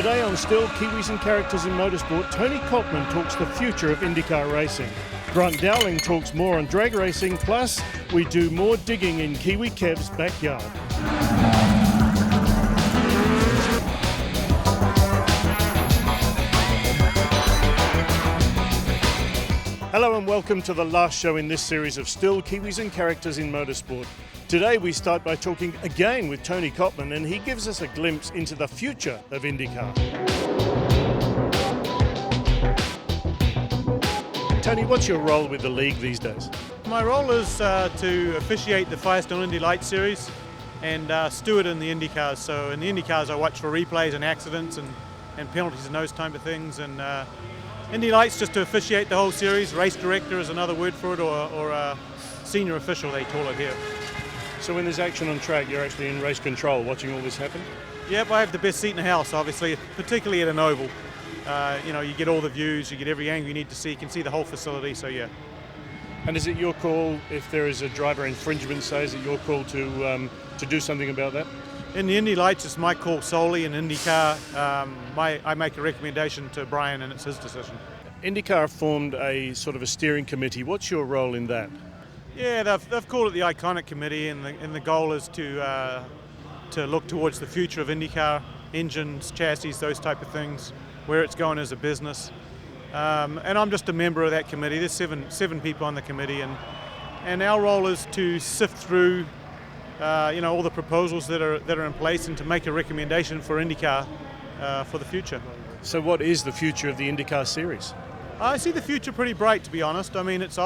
Today on Still Kiwis and Characters in Motorsport, Tony Cotman talks the future of IndyCar racing. Grant Dowling talks more on drag racing, plus we do more digging in Kiwi Kev's backyard. Hello and welcome to the last show in this series of Still Kiwis and Characters in Motorsport. Today we start by talking again with Tony Cotman, and he gives us a glimpse into the future of IndyCar. Tony, what's your role with the league these days? My role is to officiate the Firestone Indy Lights Series and steward in the IndyCars. So in the IndyCars I watch for replays and accidents and penalties and those type of things. And Indy Lights just to officiate the whole series. Race director is another word for it, or a senior official they call it here. So when there's action on track, you're actually in race control watching all this happen? Yep, I have the best seat in the house, obviously, particularly at an oval. You get all the views, you get every angle you need to see, you can see the whole facility, so yeah. And is it your call, if there is a driver infringement, say, is it your call to do something about that? In the Indy Lights, it's my call solely. In IndyCar, I make a recommendation to Brian and it's his decision. IndyCar formed a sort of a steering committee. What's your role in that? Yeah, they've called it the Iconic Committee, and the goal is to look towards the future of IndyCar, engines, chassis, those type of things, where it's going as a business. And I'm just a member of that committee. There's seven people on the committee, and our role is to sift through all the proposals that are in place and to make a recommendation for IndyCar for the future. So what is the future of the IndyCar series? I see the future pretty bright, to be honest. I mean, it's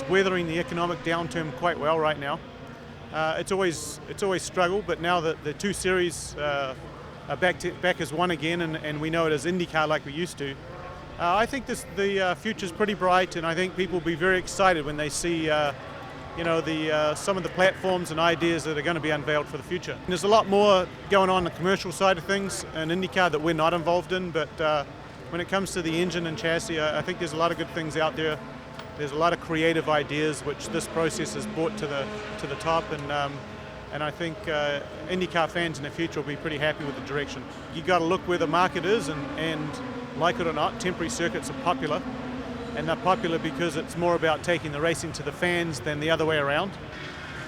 weathering the economic downturn quite well right now. It's always struggled, but now that the two series are back as one again, and we know it as IndyCar like we used to, I think the future's pretty bright, and I think people will be very excited when they see some of the platforms and ideas that are going to be unveiled for the future. And there's a lot more going on the commercial side of things in IndyCar that we're not involved in, but when it comes to the engine and chassis, I think there's a lot of good things out there. There's a lot of creative ideas which this process has brought to the top, and I think IndyCar fans in the future will be pretty happy with the direction. You got to look where the market is, and like it or not, temporary circuits are popular. And they're popular because it's more about taking the racing to the fans than the other way around.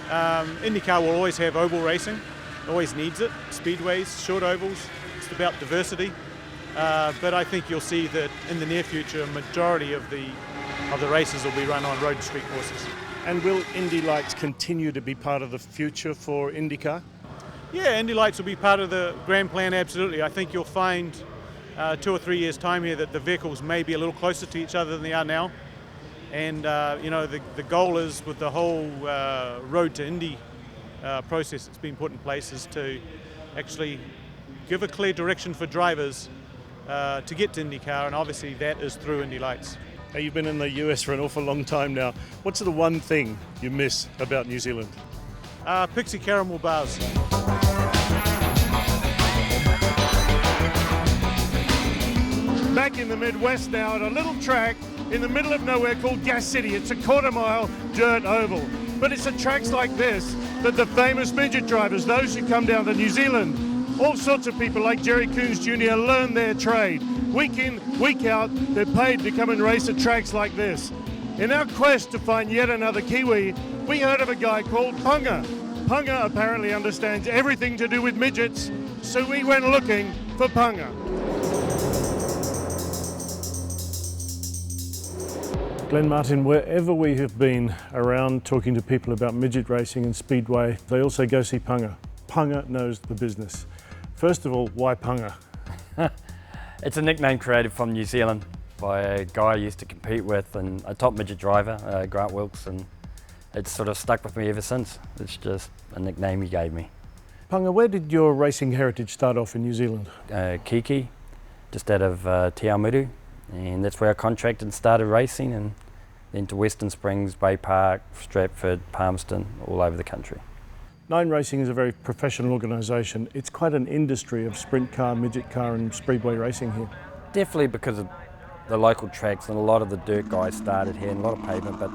IndyCar will always have oval racing, always needs it, speedways, short ovals, it's about diversity. But I think you'll see that in the near future, a majority of the races will be run on road and street courses. And will Indy Lights continue to be part of the future for IndyCar? Yeah, Indy Lights will be part of the grand plan, absolutely. I think you'll find 2 or 3 years' time here that the vehicles may be a little closer to each other than they are now. And, the goal is with the whole Road to Indy process that's been put in place is to actually give a clear direction for drivers to get to IndyCar, and obviously that is through Indy Lights. Now, you've been in the US for an awful long time now. What's the one thing you miss about New Zealand? Pixie caramel bars. Back in the Midwest now at a little track in the middle of nowhere called Gas City. It's a quarter-mile dirt oval. But it's at tracks like this that the famous midget drivers, those who come down to New Zealand, all sorts of people like Jerry Coons Jr. learn their trade. Week in, week out, they're paid to come and race at tracks like this. In our quest to find yet another Kiwi, we heard of a guy called Punga. Punga apparently understands everything to do with midgets, so we went looking for Punga. Glen Martin, wherever we have been around talking to people about midget racing and speedway, they also go see Punga. Punga knows the business. First of all, why Punga? It's a nickname created from New Zealand by a guy I used to compete with, and a top midget driver, Grant Wilkes, and it's sort of stuck with me ever since. It's just a nickname he gave me. Punga, where did your racing heritage start off in New Zealand? Kiki, just out of Te Aomuru. And that's where I contracted and started racing, and then to Western Springs, Bay Park, Stratford, Palmerston, all over the country. Nine Racing is a very professional organisation. It's quite an industry of sprint car, midget car and speedway racing here. Definitely because of the local tracks, and a lot of the dirt guys started here and a lot of pavement, but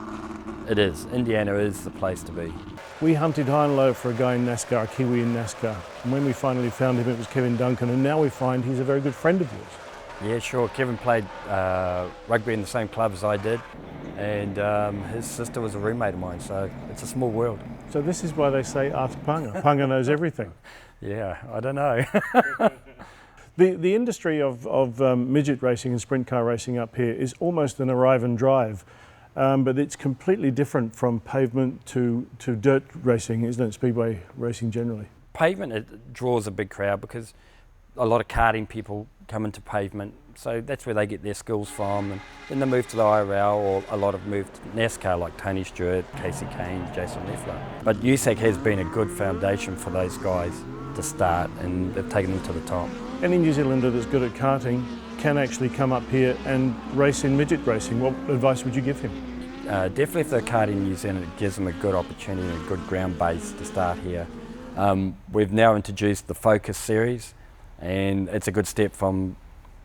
It is. Indiana is the place to be. We hunted high and low for a guy in NASCAR, a Kiwi in NASCAR. And when we finally found him, it was Kevin Duncan, and now we find he's a very good friend of yours. Yeah, sure. Kevin played rugby in the same club as I did, and his sister was a roommate of mine, so it's a small world. So this is why they say ask Punga. Punga knows everything. Yeah, I don't know. The industry of midget racing and sprint car racing up here is almost an arrive and drive, but it's completely different from pavement to dirt racing, isn't it? Speedway racing generally. Pavement, it draws a big crowd because a lot of karting people come into pavement, so that's where they get their skills from, and then they move to the IRL, or a lot have moved to NASCAR like Tony Stewart, Casey Kane, Jason Leffler. But USAC has been a good foundation for those guys to start, and they've taken them to the top. Any New Zealander that's good at karting can actually come up here and race in midget racing. What advice would you give him? Definitely if they're karting in New Zealand, it gives them a good opportunity and a good ground base to start here. We've now introduced the Focus series, and it's a good step from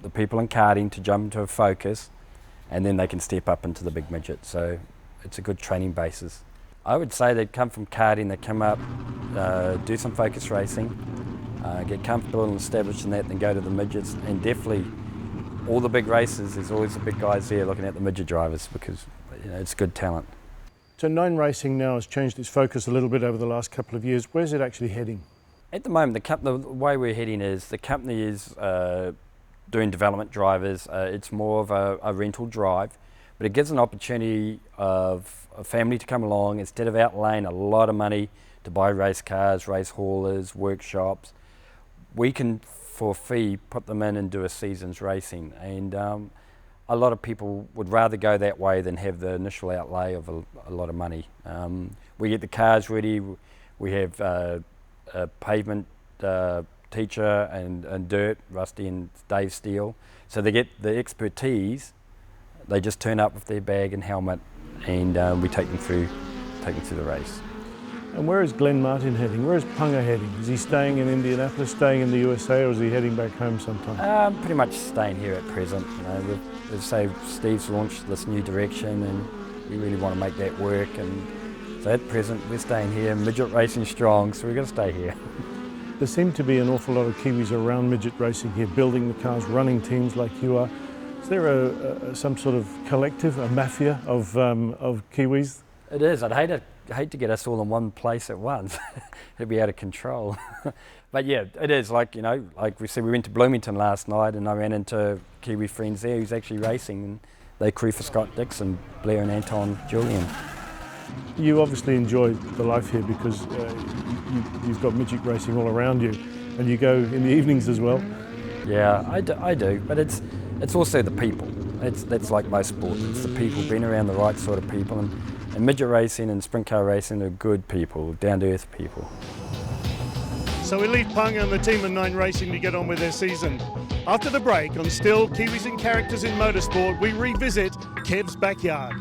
the people in karting to jump into a Focus, and then they can step up into the big midget. So it's a good training basis. I would say they'd come from karting, they come up, do some Focus racing, get comfortable and established in that, then go to the midgets. And definitely all the big races, there's always the big guys there looking at the midget drivers, because it's good talent. So Nine Racing now has changed its focus a little bit over the last couple of years. Where's it actually heading? At the moment, the way we're heading is the company is doing development drivers. It's more of a rental drive, but it gives an opportunity of a family to come along instead of outlaying a lot of money to buy race cars, race haulers, workshops. We can, for a fee, put them in and do a season's racing. And a lot of people would rather go that way than have the initial outlay of a lot of money. We get the cars ready. We have a pavement teacher and dirt, Rusty and Dave Steele. So they get the expertise. They just turn up with their bag and helmet, and we take them through the race. And where is Glen Martin heading? Where is Punga heading? Is he staying in Indianapolis, staying in the USA, or is he heading back home sometime? Pretty much staying here at present. As I say, Steve's launched this new direction, and we really want to make that work. And so at present, we're staying here. Midget racing strong, so we're going to stay here. There seem to be an awful lot of Kiwis around midget racing here, building the cars, running teams like you are. Is there some sort of collective, a mafia of Kiwis? It is. I'd hate to get us all in one place at once. It'd be out of control. But yeah, it is. Like we said, we went to Bloomington last night, and I ran into Kiwi friends there who's actually racing, and they crew for Scott Dixon, Blair and Anton Julian. You obviously enjoy the life here because you've got midget racing all around you, and you go in the evenings as well. Yeah, I do, but it's also the people. That's like most sports. It's the people, being around the right sort of people, and midget racing and sprint car racing are good people, down-to-earth people. So we leave Punga and the team of Nine Racing to get on with their season. After the break on Still Kiwis and Characters in Motorsport, we revisit Kev's backyard.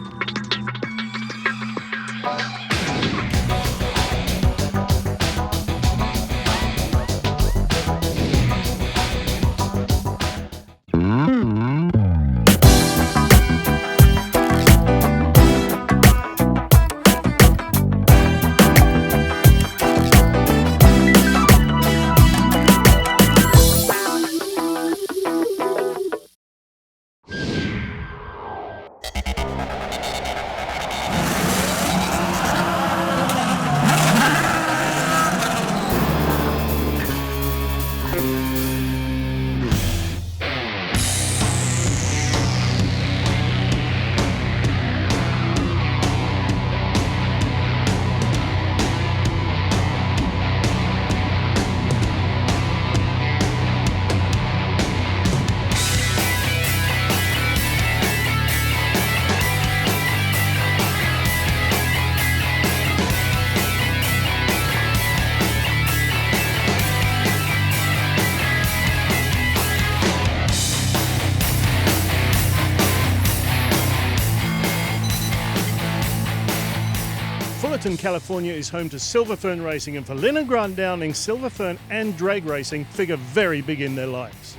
Fullerton, California is home to Silverfern Racing, and for Lynn and Grant Downing, Silverfern and drag racing figure very big in their lives.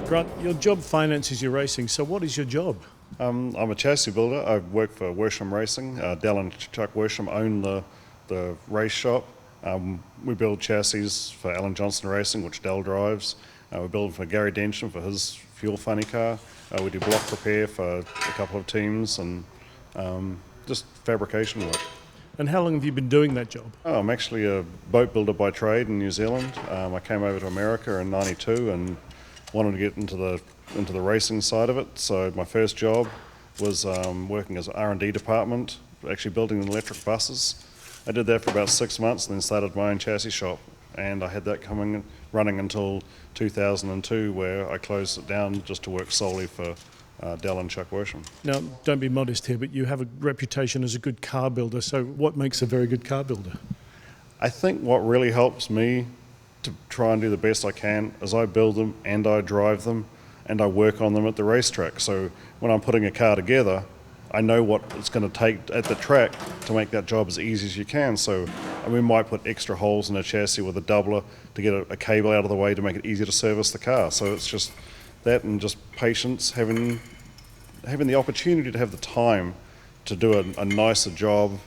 Grant, your job finances your racing, so what is your job? I'm a chassis builder. I work for Worsham Racing. Dell and Chuck Worsham own the race shop. We build chassis for Alan Johnson Racing, which Dell drives. We build for Gary Densham for his fuel funny car. We do block repair for a couple of teams and just fabrication work. And how long have you been doing that job? Oh, I'm actually a boat builder by trade in New Zealand. I came over to America in '92 and wanted to get into the racing side of it. So my first job was working as an R&D department, actually building electric buses. I did that for about 6 months and then started my own chassis shop. And I had that running until 2002, where I closed it down just to work solely for Dell and Chuck Worsham. Now, don't be modest here, but you have a reputation as a good car builder. So what makes a very good car builder? I think what really helps me to try and do the best I can is I build them and I drive them and I work on them at the racetrack. So when I'm putting a car together, I know what it's going to take at the track to make that job as easy as you can. So we might put extra holes in a chassis with a doubler to get a cable out of the way to make it easier to service the car. So it's just that and just patience, having the opportunity to have the time to do a nicer job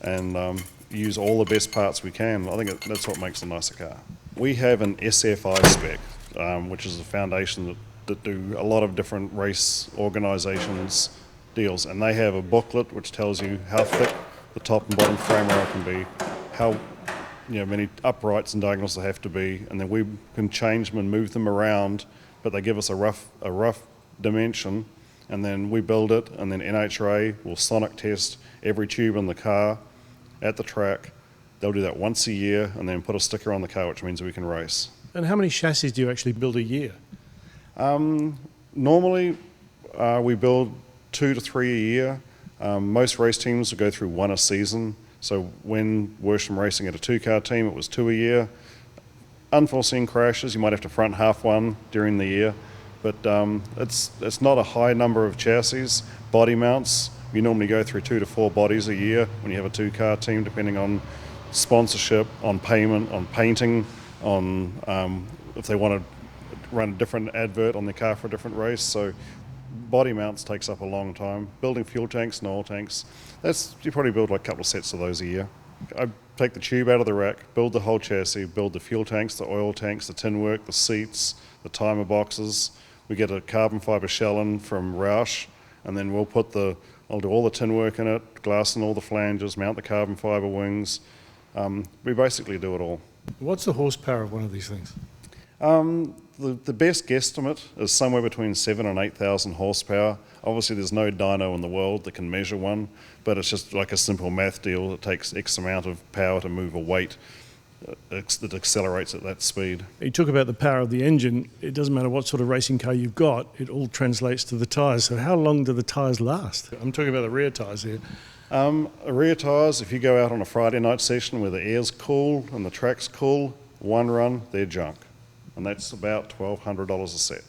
and use all the best parts we can. I think that's what makes a nicer car. We have an SFI spec, which is a foundation that do a lot of different race organisations deals, and they have a booklet which tells you how thick the top and bottom frame rail can be, how many uprights and diagonals they have to be, and then we can change them and move them around, but they give us a rough dimension, and then we build it, and then NHRA will sonic test every tube in the car at the track. They'll do that once a year and then put a sticker on the car, which means we can race. And how many chassis do you actually build a year? Normally we build 2 to 3 a year. Most race teams will go through 1 a season. So when Worsham Racing had a 2-car team, it was 2 a year. Unforeseen crashes, you might have to front half one during the year, but it's not a high number of chassis. Body mounts, you normally go through 2 to 4 bodies a year when you have a 2-car team, depending on sponsorship, on payment, on painting, on if they want to run a different advert on their car for a different race. So body mounts takes up a long time. Building fuel tanks and oil tanks, you probably build like a couple of sets of those a year. I take the tube out of the rack, build the whole chassis, build the fuel tanks, the oil tanks, the tin work, the seats, the timer boxes. We get a carbon fibre shell in from Roush, and then I'll do all the tin work in it, glass in all the flanges, mount the carbon fibre wings. We basically do it all. What's the horsepower of one of these things? The best guesstimate is somewhere between 7,000 and 8,000 horsepower. Obviously there's no dyno in the world that can measure one, but it's just like a simple math deal. It takes X amount of power to move a weight that accelerates at that speed. You talk about the power of the engine. It doesn't matter what sort of racing car you've got, it all translates to the tyres. So how long do the tyres last? I'm talking about the rear tyres here. Rear tyres, if you go out on a Friday night session where the air's cool and the track's cool, one run, they're junk. And that's about $1,200 a set.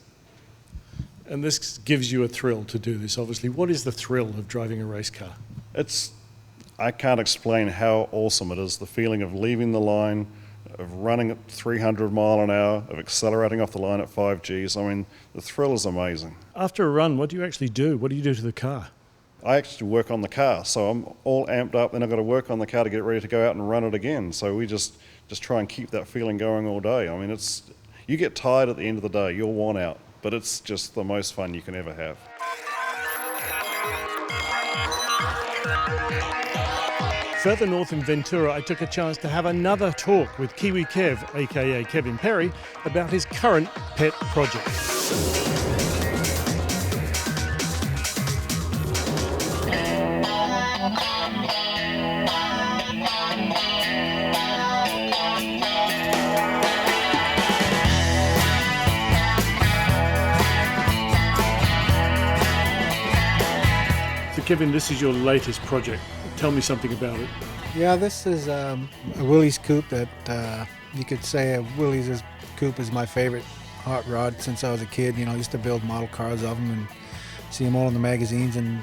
And this gives you a thrill to do this, obviously. What is the thrill of driving a race car? I can't explain how awesome it is, the feeling of leaving the line, of running at 300 mile an hour, of accelerating off the line at 5 Gs. I mean, the thrill is amazing. After a run, what do you actually do? What do you do to the car? I actually work on the car, so I'm all amped up, then I've got to work on the car to get ready to go out and run it again. So we just try and keep that feeling going all day. I mean, you get tired at the end of the day, you're worn out, but it's just the most fun you can ever have. Further north in Ventura, I took a chance to have another talk with Kiwi Kev, aka Kevin Perry, about his current pet project. So Kevin, this is your latest project. Tell me something about it. Yeah, this is a Willys coupe that you could say a Willys coupe is my favorite hot rod since I was a kid. You know, I used to build model cars of them and see them all in the magazines. And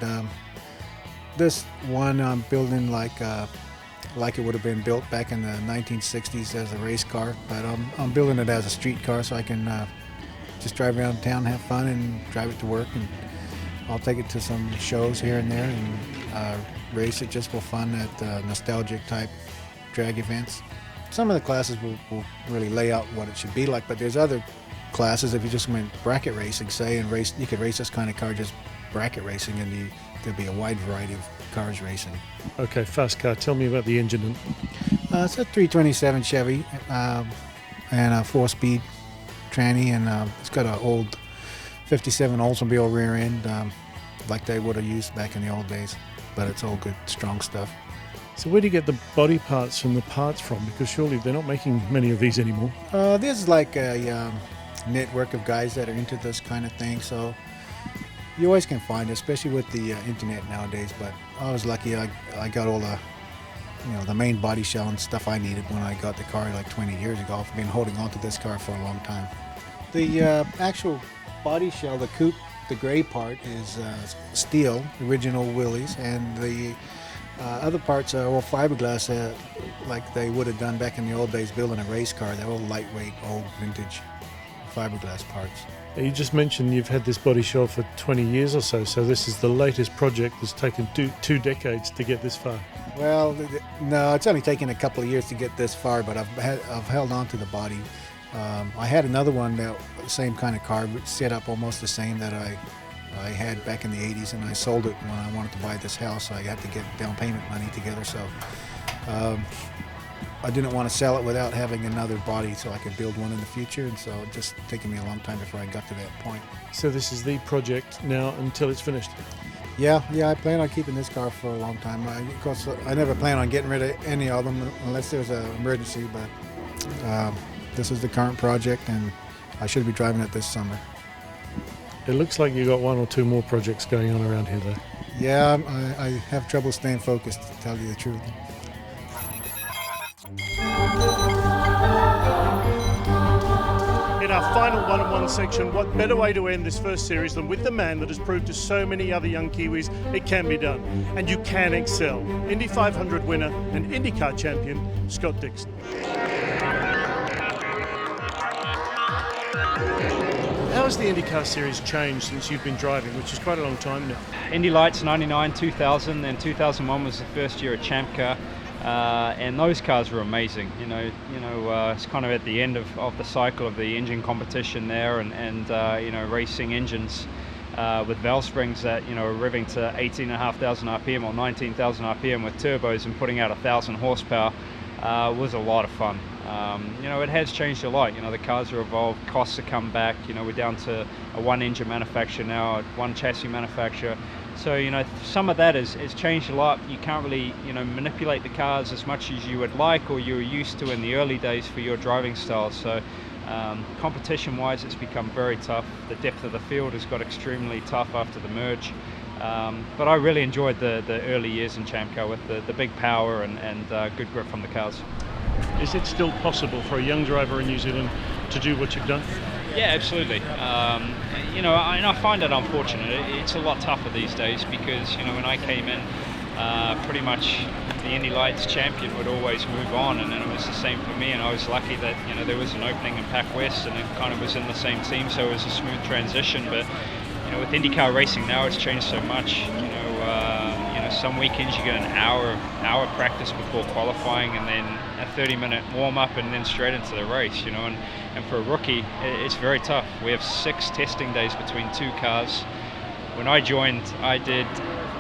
this one I'm building like it would have been built back in the 1960s as a race car, but I'm building it as a street car so I can just drive around town, have fun, and drive it to work. And I'll take it to some shows here and there and race it just for fun at nostalgic type drag events. Some of the classes will really lay out what it should be like, but there's other classes, if you just went bracket racing, say, and race, you could race this kind of car just bracket racing, and there'd be a wide variety of cars racing. Okay, fast car, tell me about the engine. It's a 327 Chevy and a 4-speed tranny, and it's got an old 57 Oldsmobile rear end, like they would have used back in the old days, but it's all good, strong stuff. So where do you get the body parts from, because surely they're not making many of these anymore? There's like a network of guys that are into this kind of thing, so you always can find it, especially with the internet nowadays. But I was lucky, I got all the main body shell and stuff I needed when I got the car like 20 years ago. I've been holding on to this car for a long time. The actual body shell, the coupe, the gray part is steel, original Willys, and the other parts are all fiberglass, like they would have done back in the old days building a race car. They're all lightweight, old vintage fiberglass parts. You just mentioned you've had this body shell for 20 years or so, so this is the latest project that's taken two decades to get this far. Well, no, it's only taken a couple of years to get this far, but I've held on to the body. I had another one, the same kind of car, set up almost the same that I had back in the 80s, and I sold it when I wanted to buy this house, so I had to get down payment money together, so I didn't want to sell it without having another body so I could build one in the future, and so it just taken me a long time before I got to that point. So this is the project now until it's finished? Yeah, I plan on keeping this car for a long time. Of course, I never plan on getting rid of any of them unless there's an emergency, but this is the current project, and I should be driving it this summer. It looks like you got one or two more projects going on around here, though. Yeah, I have trouble staying focused, to tell you the truth. In our final one-on-one section, what better way to end this first series than with the man that has proved to so many other young Kiwis it can be done, and you can excel. Indy 500 winner and IndyCar champion, Scott Dixon. How has the IndyCar series changed since you've been driving, which is quite a long time now? Indy Lights 99, 2000, then 2001 was the first year at Champ Car. And those cars were amazing. It's kind of at the end of the cycle of the engine competition there, and racing engines with valve springs that are revving to 18,500 RPM or 19,000 RPM with turbos and putting out 1,000 horsepower was a lot of fun. It has changed a lot. The cars are evolved, costs have come back. We're down to a one engine manufacturer now, one chassis manufacturer. So, some of that has changed a lot. You can't really, manipulate the cars as much as you would like or you were used to in the early days for your driving style. So, competition-wise, it's become very tough. The depth of the field has got extremely tough after the merge. But I really enjoyed the early years in Champ Car with the big power and good grip from the cars. Is it still possible for a young driver in New Zealand to do what you've done? Yeah, absolutely. And I find it unfortunate. It's a lot tougher these days because, when I came in, pretty much the Indy Lights champion would always move on, and it was the same for me, and I was lucky that, there was an opening in Pac West and it kind of was in the same team, so it was a smooth transition. But, with IndyCar racing now, it's changed so much. Some weekends you get an hour practice before qualifying, and then a 30-minute warm-up, and then straight into the race. And for a rookie, it's very tough. We have 6 testing days between 2 cars. When I joined, I did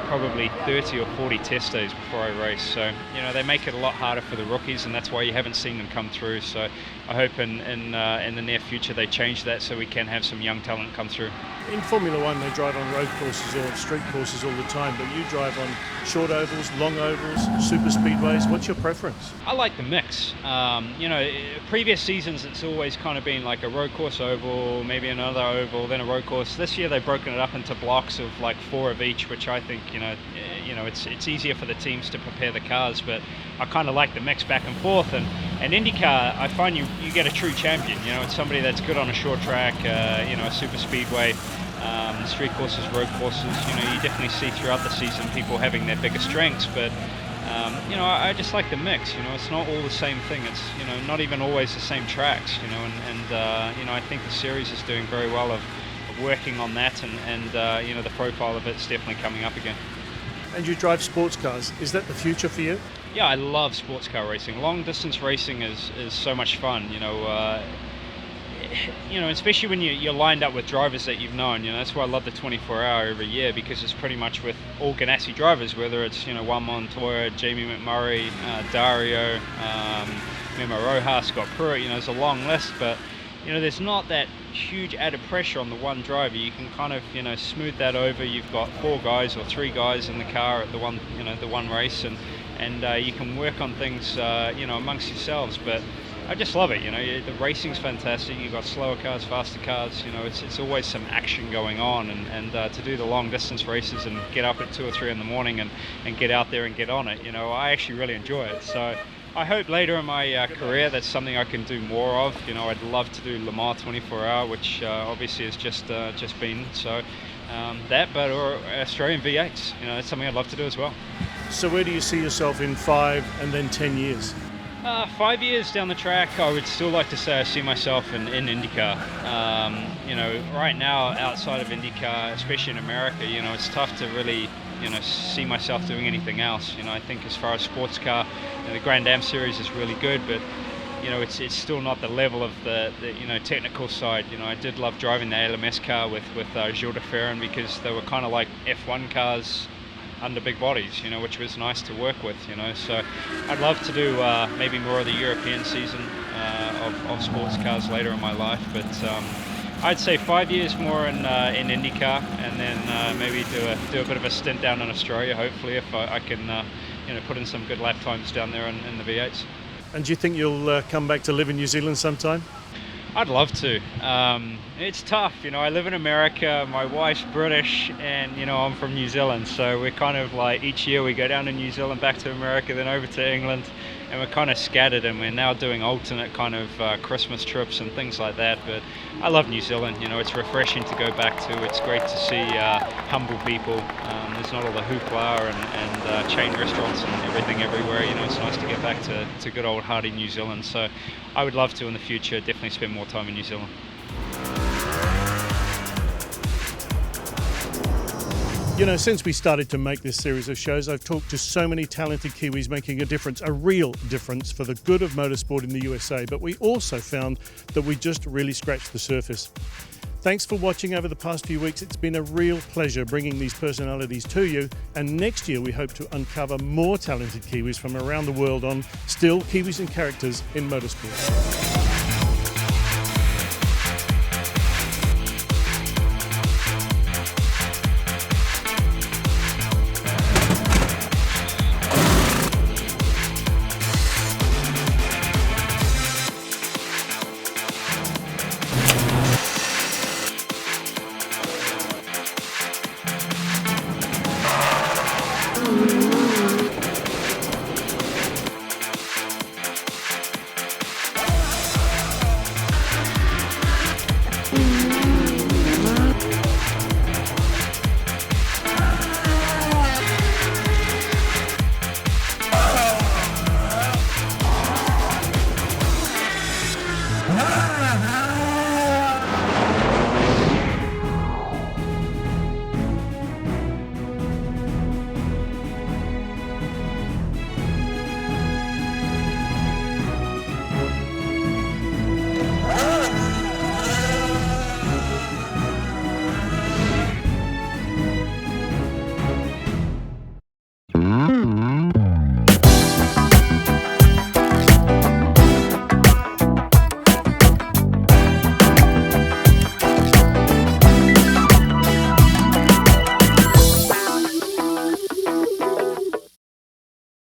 probably 30 or 40 test days before I raced. So, they make it a lot harder for the rookies, and that's why you haven't seen them come through. So I hope in the near future they change that so we can have some young talent come through. In Formula One, they drive on road courses or street courses all the time, but you drive on short ovals, long ovals, super speedways. What's your preference? I like the mix. Previous seasons it's always kind of been like a road course oval, maybe another oval, then a road course. This year they've broken it up into blocks of like 4 of each, which I think it's easier for the teams to prepare the cars. But I kind of like the mix back and forth. And IndyCar, I find you get a true champion. It's somebody that's good on a short track, a super speedway. Street courses, road courses, you definitely see throughout the season people having their bigger strengths, but I just like the mix. It's not all the same thing. It's not even always the same tracks. And I think the series is doing very well of working on that, and the profile of it's definitely coming up again. And you drive sports cars. Is that the future for you? Yeah, I love sports car racing. Long distance racing is so much fun. Especially when you're lined up with drivers that you've known. That's why I love the 24-hour every year, because it's pretty much with all Ganassi drivers, whether it's Juan Montoya, Jamie McMurray, Dario, Memo Rojas, Scott Pruitt. There's a long list, but there's not that huge added pressure on the one driver. You can kind of smooth that over. You've got 4 guys or 3 guys in the car at the one race, and you can work on things amongst yourselves. But I just love it. The racing's fantastic. You've got slower cars, faster cars. It's always some action going on, and to do the long distance races and get up at 2 or 3 in the morning and get out there and get on it, I actually really enjoy it. So I hope later in my career that's something I can do more of. I'd love to do Le Mans 24-hour, which obviously has just been. So or Australian V8s. That's something I'd love to do as well. So where do you see yourself in 5 and then 10 years? 5 years down the track, I would still like to say I see myself in IndyCar. Right now, outside of IndyCar, especially in America, it's tough to really, see myself doing anything else. I think as far as sports car, the Grand Am series is really good, but it's still not the level of the technical side. I did love driving the ALMS car with Gilles de Ferran, because they were kind of like F1 cars under big bodies, which was nice to work with, So I'd love to do maybe more of the European season of sports cars later in my life, but I'd say 5 years more in IndyCar, and then maybe do a bit of a stint down in Australia, hopefully, if I can put in some good lap times down there in the V8s. And do you think you'll come back to live in New Zealand sometime? I'd love to. It's tough, I live in America, my wife's British, and I'm from New Zealand, so we're kind of like, each year we go down to New Zealand, back to America, then over to England, and we're kind of scattered, and we're now doing alternate kind of Christmas trips and things like that. But I love New Zealand. It's refreshing to go back to. It's great to see humble people. There's not all the hoopla and chain restaurants and everything everywhere. It's nice to get back to good old hardy New Zealand. So I would love to in the future definitely spend more time in New Zealand. Since we started to make this series of shows, I've talked to so many talented Kiwis making a difference, a real difference for the good of motorsport in the USA. But we also found that we just really scratched the surface. Thanks for watching over the past few weeks. It's been a real pleasure bringing these personalities to you. And next year we hope to uncover more talented Kiwis from around the world on Still Kiwis and Characters in Motorsport.